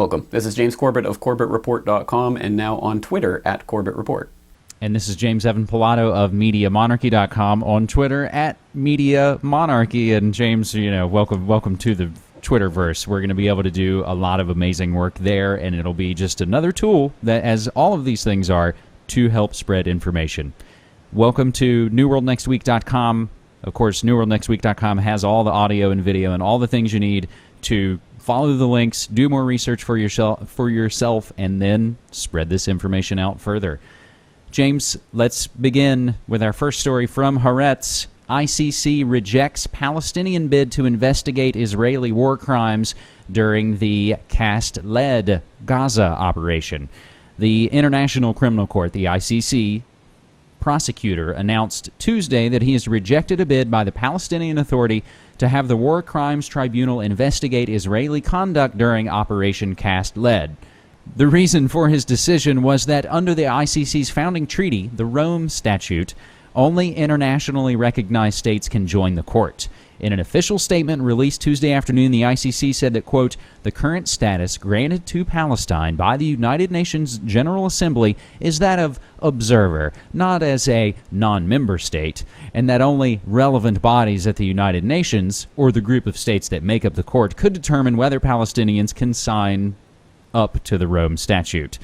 welcome. This is James Corbett of CorbettReport.com and now on Twitter at CorbettReport. And this is James Evan Pilato of MediaMonarchy.com on Twitter at MediaMonarchy. And James, welcome to the Twitterverse. We're going to be able to do a lot of amazing work there, and it'll be just another tool that, as all of these things are, to help spread information. Welcome to NewWorldNextWeek.com. Of course, NewWorldNextWeek.com has all the audio and video and all the things you need to follow the links, do more research for yourself, and then spread this information out further. James, let's begin with our first story from Haaretz. ICC rejects Palestinian bid to investigate Israeli war crimes during the Cast-led Gaza operation. The International Criminal Court, the ICC, prosecutor announced Tuesday that he has rejected a bid by the Palestinian Authority to have the War Crimes Tribunal investigate Israeli conduct during Operation Cast-led. The reason for his decision was that under the ICC's founding treaty, the Rome Statute, only internationally recognized states can join the court. In an official statement released Tuesday afternoon, the ICC said that, quote, the current status granted to Palestine by the United Nations General Assembly is that of observer, not as a non-member state, and that only relevant bodies at the United Nations, or the group of states that make up the court, could determine whether Palestinians can sign up to the Rome Statute.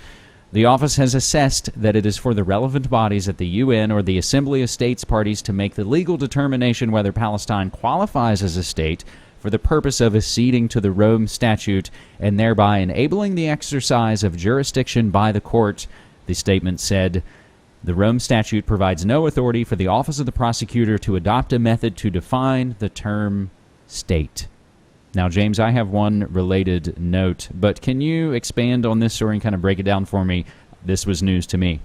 The office has assessed that it is for the relevant bodies at the UN or the Assembly of States Parties to make the legal determination whether Palestine qualifies as a state for the purpose of acceding to the Rome Statute and thereby enabling the exercise of jurisdiction by the court. The statement said, the Rome Statute provides no authority for the Office of the Prosecutor to adopt a method to define the term state. Now, James, I have one related note, but can you expand on this story and kind of break it down for me? This was news to me.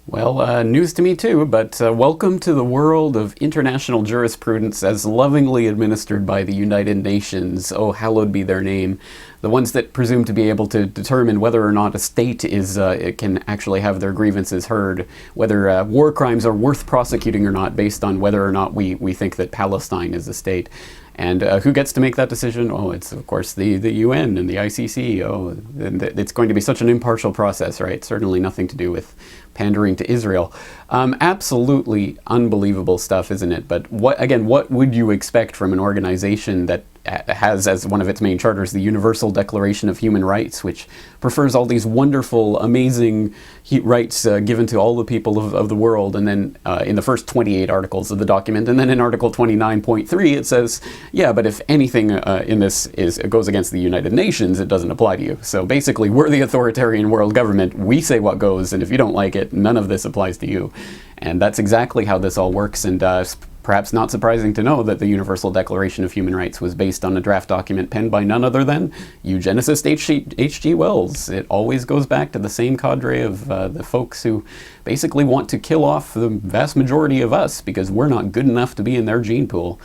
Well, news to me too, but welcome to the world of international jurisprudence as lovingly administered by the United Nations. Oh, hallowed be their name. The ones that presume to be able to determine whether or not a state it can actually have their grievances heard, whether war crimes are worth prosecuting or not based on whether or not we think that Palestine is a state. And who gets to make that decision? Oh, it's, of course, the UN and the ICC. Oh, and it's going to be such an impartial process, right? Certainly nothing to do with pandering to Israel. Absolutely unbelievable stuff, isn't it? But what would you expect from an organization that has as one of its main charters the Universal Declaration of Human Rights, which prefers all these wonderful, amazing rights given to all the people of the world, and then in the first 28 articles of the document, and then in Article 29.3 it says, yeah, but if anything in this goes against the United Nations, it doesn't apply to you. So basically, we're the authoritarian world government, we say what goes, and if you don't like it, none of this applies to you. And that's exactly how this all works, and perhaps not surprising to know that the Universal Declaration of Human Rights was based on a draft document penned by none other than eugenicist H.G. Wells. It always goes back to the same cadre of the folks who basically want to kill off the vast majority of us because we're not good enough to be in their gene pool.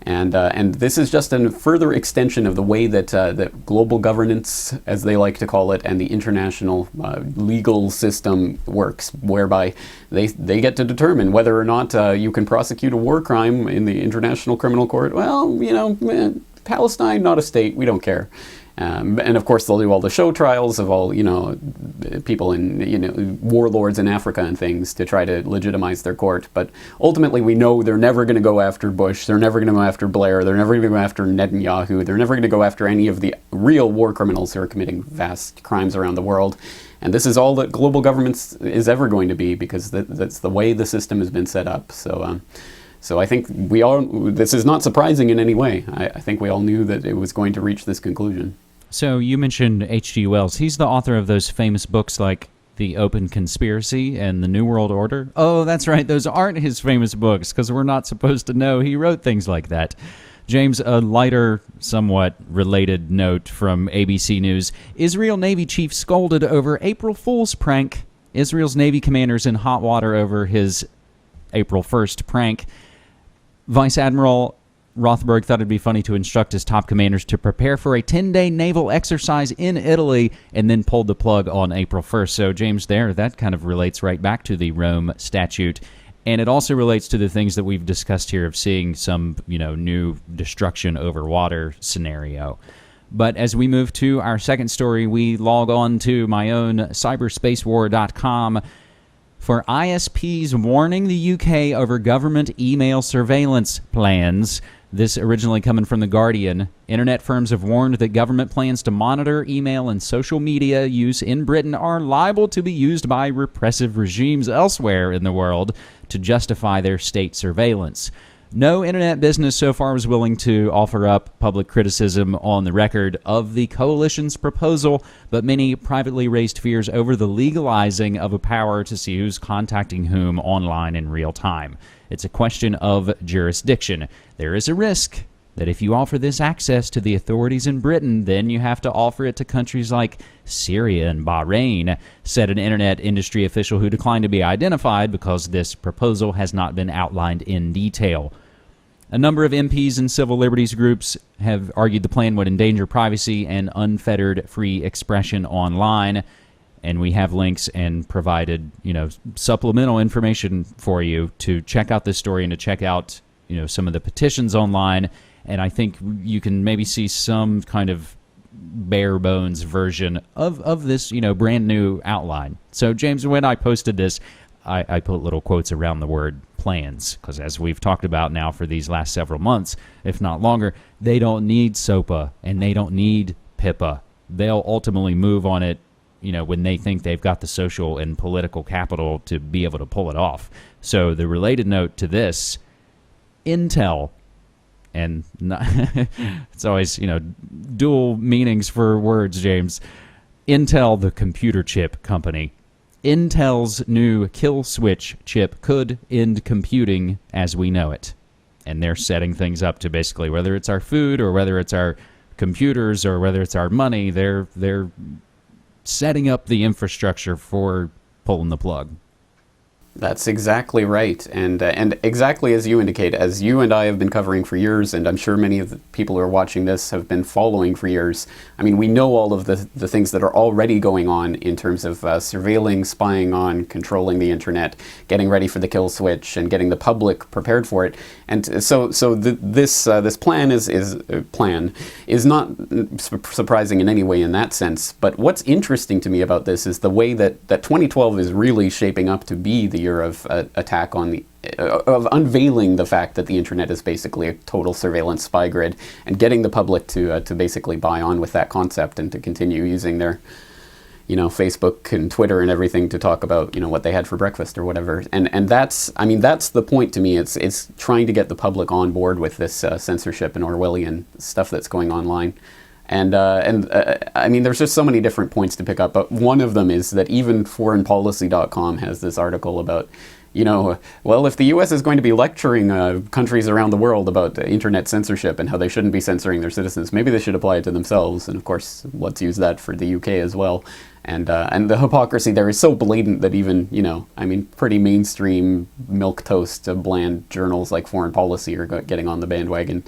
And this is just a further extension of the way that global governance, as they like to call it, and the international legal system works, whereby they get to determine whether or not you can prosecute a war crime in the International Criminal Court. Well, Palestine, not a state, we don't care. And of course, they'll do all the show trials of all, people in, warlords in Africa and things to try to legitimize their court. But ultimately, we know they're never going to go after Bush. They're never going to go after Blair. They're never going to go after Netanyahu. They're never going to go after any of the real war criminals who are committing vast crimes around the world. And this is all that global governance is ever going to be, because that's the way the system has been set up. So I think this is not surprising in any way. I think we all knew that it was going to reach this conclusion. So you mentioned H.G. Wells. He's the author of those famous books like The Open Conspiracy and The New World Order. Oh, that's right. Those aren't his famous books because we're not supposed to know he wrote things like that. James, a lighter, somewhat related note from ABC News. Israel Navy chief scolded over April Fool's prank. Israel's Navy commander's in hot water over his April 1st prank. Vice Admiral Rothberg thought it'd be funny to instruct his top commanders to prepare for a 10-day naval exercise in Italy and then pulled the plug on April 1st. So, James, that kind of relates right back to the Rome Statute. And it also relates to the things that we've discussed here of seeing some, new destruction over water scenario. But as we move to our second story, we log on to my own cyberspacewar.com for ISPs warning the UK over government email surveillance plans. This originally coming from The Guardian. Internet firms have warned that government plans to monitor email and social media use in Britain are liable to be used by repressive regimes elsewhere in the world to justify their state surveillance. No internet business so far was willing to offer up public criticism on the record of the coalition's proposal, but many privately raised fears over the legalizing of a power to see who's contacting whom online in real time. It's a question of jurisdiction. There is a risk that if you offer this access to the authorities in Britain, then you have to offer it to countries like Syria and Bahrain, said an internet industry official who declined to be identified because this proposal has not been outlined in detail. A number of MPs and civil liberties groups have argued the plan would endanger privacy and unfettered free expression online. And we have links and provided, supplemental information for you to check out this story and to check out, some of the petitions online. And I think you can maybe see some kind of bare bones version of this, brand new outline. So, James, when I posted this, I put little quotes around the word plans, because as we've talked about now for these last several months, if not longer, they don't need SOPA and they don't need PIPA. They'll ultimately move on it, when they think they've got the social and political capital to be able to pull it off. So the related note to this, Intel, and it's always, dual meanings for words, James. Intel, the computer chip company. Intel's new kill switch chip could end computing as we know it. And they're setting things up to basically, whether it's our food or whether it's our computers or whether it's our money, they're setting up the infrastructure for pulling the plug. That's exactly right, and exactly as you indicate, as you and I have been covering for years, and I'm sure many of the people who are watching this have been following for years. I mean, we know all of the things that are already going on in terms of surveilling, spying on, controlling the internet, getting ready for the kill switch, and getting the public prepared for it. And this plan is not surprising in any way in that sense. But what's interesting to me about this is the way that 2012 is really shaping up to be the year of attack on of unveiling the fact that the internet is basically a total surveillance spy grid, and getting the public to basically buy on with that concept and to continue using their Facebook and Twitter and everything to talk about what they had for breakfast or whatever. And that's the point to me. It's trying to get the public on board with this censorship and Orwellian stuff that's going online. And there's just so many different points to pick up, but one of them is that even foreignpolicy.com has this article about, if the U.S. is going to be lecturing countries around the world about internet censorship and how they shouldn't be censoring their citizens, maybe they should apply it to themselves. And of course, let's use that for the UK as well. And the hypocrisy there is so blatant that even, pretty mainstream milquetoast, bland journals like Foreign Policy are getting on the bandwagon,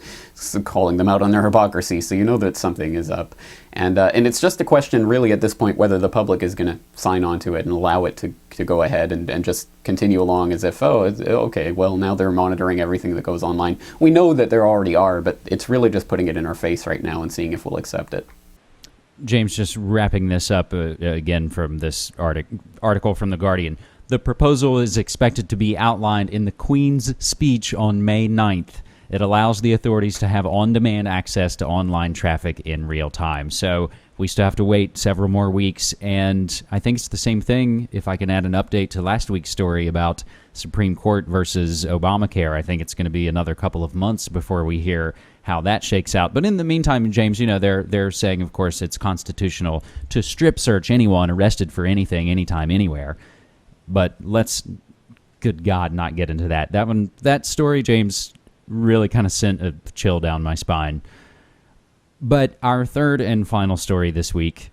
calling them out on their hypocrisy. So you know that something is up. And it's just a question really at this point whether the public is going to sign on to it and allow it to go ahead and just continue along as if, okay, well, now they're monitoring everything that goes online. We know that there already are, but it's really just putting it in our face right now and seeing if we'll accept it. James, just wrapping this up again from this article from The Guardian. The proposal is expected to be outlined in the Queen's speech on May 9th. It allows the authorities to have on-demand access to online traffic in real time. So we still have to wait several more weeks, and I think it's the same thing. If I can add an update to last week's story about Supreme Court versus Obamacare, I think it's going to be another couple of months before we hear how that shakes out. But in the meantime, James, they're saying, of course, it's constitutional to strip search anyone arrested for anything, anytime, anywhere. But let's, good God, not get into that. That story, James, really kind of sent a chill down my spine. But our third and final story this week,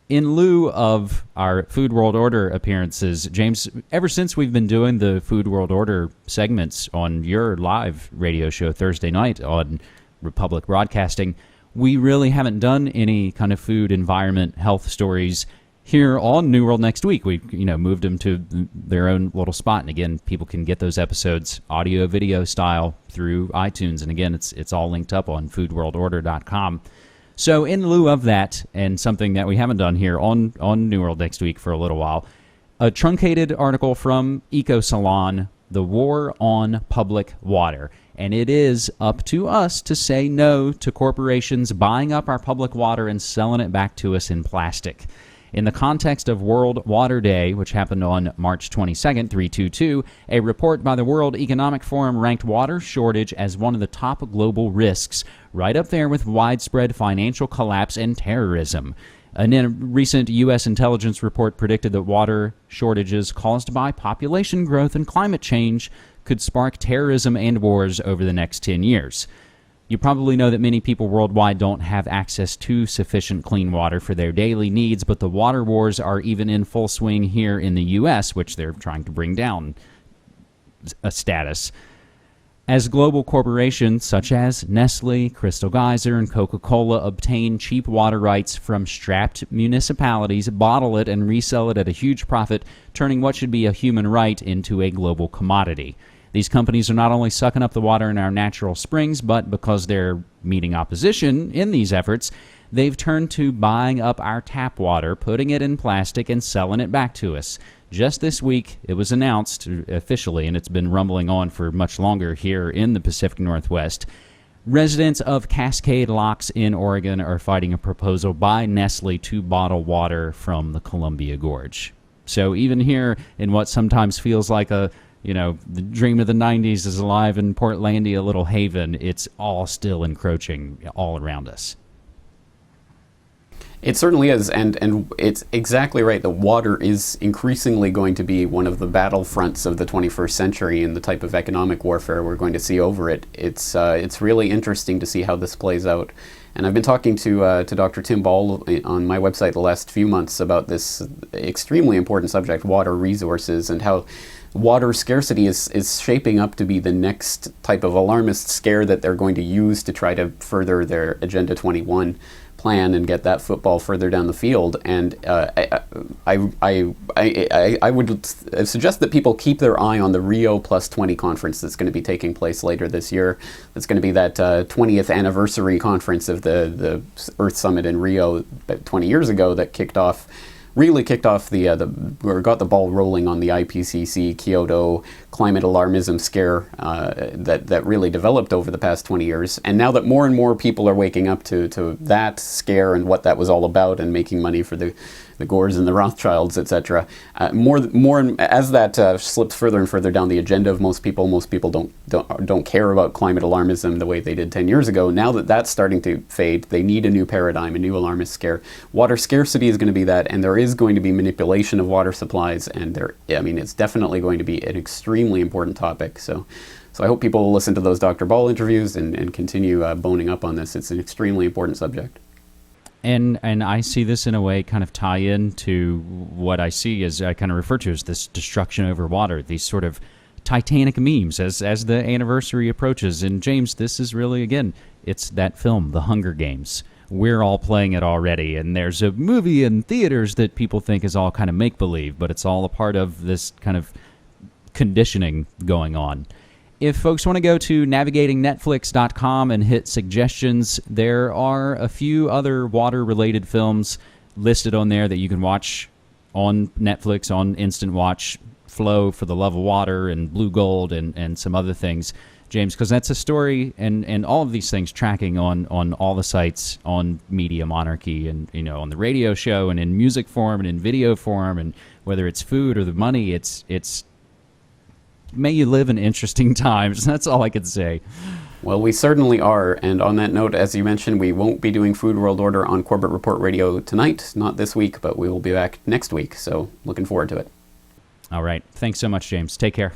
in lieu of our Food World Order appearances, James, ever since we've been doing the Food World Order segments on your live radio show Thursday night on Republic Broadcasting, we really haven't done any kind of food, environment, health stories here on New World Next Week. We've moved them to their own little spot, and again, people can get those episodes audio, video style through iTunes, and again, it's all linked up on foodworldorder.com. So in lieu of that, and something that we haven't done here on New World Next Week for a little while, a truncated article from EcoSalon, The War on Public Water. And it is up to us to say no to corporations buying up our public water and selling it back to us in plastic. In the context of World Water Day, which happened on March 22nd, 322, a report by the World Economic Forum ranked water shortage as one of the top global risks, right up there with widespread financial collapse and terrorism. And in a recent U.S. intelligence report predicted that water shortages caused by population growth and climate change could spark terrorism and wars over the next 10 years. You probably know that many people worldwide don't have access to sufficient clean water for their daily needs, but the water wars are even in full swing here in the U.S., which they're trying to bring down a status. As global corporations such as Nestle, Crystal Geyser, and Coca-Cola obtain cheap water rights from strapped municipalities, bottle it, and resell it at a huge profit, turning what should be a human right into a global commodity. These companies are not only sucking up the water in our natural springs, but because they're meeting opposition in these efforts, they've turned to buying up our tap water, putting it in plastic, and selling it back to us. Just this week, it was announced officially, and it's been rumbling on for much longer here in the Pacific Northwest. Residents of Cascade Locks in Oregon are fighting a proposal by Nestle to bottle water from the Columbia Gorge. So even here in what sometimes feels like the dream of the 90s is alive in Portlandia, Little Haven, it's all still encroaching all around us. It certainly is, and it's exactly right that water is increasingly going to be one of the battlefronts of the 21st century and the type of economic warfare we're going to see over it. It's really interesting to see how this plays out. And I've been talking to Dr. Tim Ball on my website the last few months about this extremely important subject, water resources, and how water scarcity is shaping up to be the next type of alarmist scare that they're going to use to try to further their Agenda 21 plan and get that football further down the field. And I would suggest that people keep their eye on the Rio Plus 20 conference that's going to be taking place later this year. That's going to be that 20th anniversary conference of the Earth Summit in Rio 20 years ago that really kicked off or got the ball rolling on the IPCC Kyoto climate alarmism scare that really developed over the past 20 years. And now that more and more people are waking up to that scare and what that was all about and making money for the Gores and the Rothschilds, etc. As that slips further and further down the agenda of most people don't care about climate alarmism the way they did 10 years ago. Now that that's starting to fade, they need a new paradigm, a new alarmist scare. Water scarcity is going to be that, and there is going to be manipulation of water supplies, and it's definitely going to be an extremely important topic. So I hope people will listen to those Dr. Ball interviews and continue boning up on this. It's an extremely important subject. And I see this in a way kind of tie into what I see as I kind of refer to as this destruction over water, these sort of Titanic memes as the anniversary approaches. And James, this is really, again, it's that film, The Hunger Games. We're all playing it already, and there's a movie in theaters that people think is all kind of make-believe, but it's all a part of this kind of conditioning going on. If folks want to go to navigatingnetflix.com and hit suggestions, there are a few other water-related films listed on there that you can watch on Netflix, on Instant Watch, Flow, For the Love of Water, and Blue Gold, and some other things, James, because that's a story, and all of these things tracking on all the sites on Media Monarchy, and on the radio show, and in music form, and in video form, and whether it's food or the money, it's may you live in interesting times. That's all I could say. Well, we certainly are. And on that note, as you mentioned, we won't be doing Food World Order on Corbett Report Radio tonight, not this week, but we will be back next week. So looking forward to it. All right. Thanks so much, James. Take care.